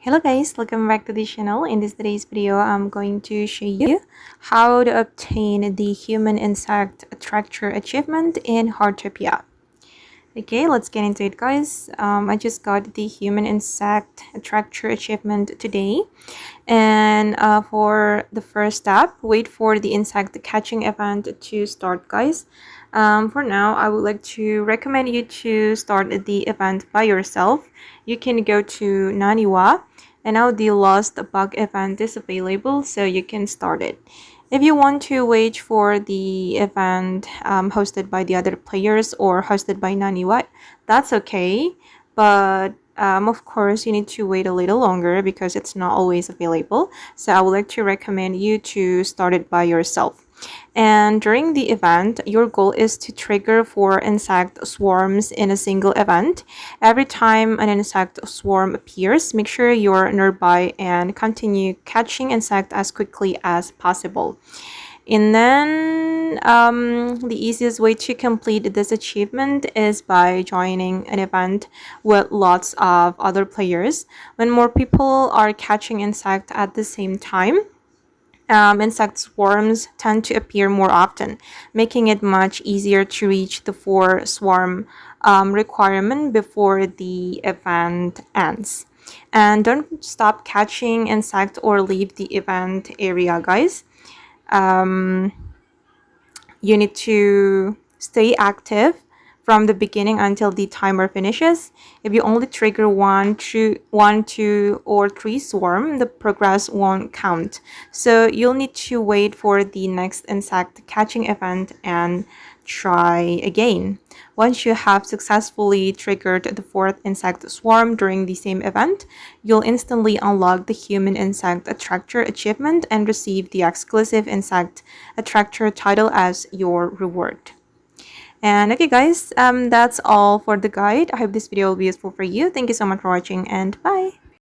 Hello guys, welcome back to the channel. In today's video, I'm going to show you how to obtain the Human Insect Attractor Achievement in Heartopia. Okay, let's get into it guys. I just got the Human Insect Attractor Achievement today. And for the first step, wait for the insect catching event to start guys. For now, I would like to recommend you to start the event by yourself. You can go to Naniwa, and now the Lost Bug event is available, so you can start it. If you want to wait for the event hosted by the other players or hosted by Naniwa, that's okay. But of course, you need to wait a little longer because it's not always available. So I would like to recommend you to start it by yourself. And during the event, your goal is to trigger 4 insect swarms in a single event. Every time an insect swarm appears, make sure you're nearby and continue catching insect as quickly as possible. And then the easiest way to complete this achievement is by joining an event with lots of other players. When more people are catching insect at the same time, insect swarms tend to appear more often, making it much easier to reach the 4 swarm requirement before the event ends. And don't stop catching insect or leave the event area, guys. You need to stay active from the beginning until the timer finishes. If you only trigger one, two, or 3 swarm, the progress won't count. So you'll need to wait for the next insect catching event and try again. Once you have successfully triggered the 4th insect swarm during the same event, you'll instantly unlock the Human Insect Attractor Achievement and receive the exclusive Insect Attractor title as your reward. And okay guys, that's all for the guide. I hope this video will be useful for you. Thank you so much for watching and bye!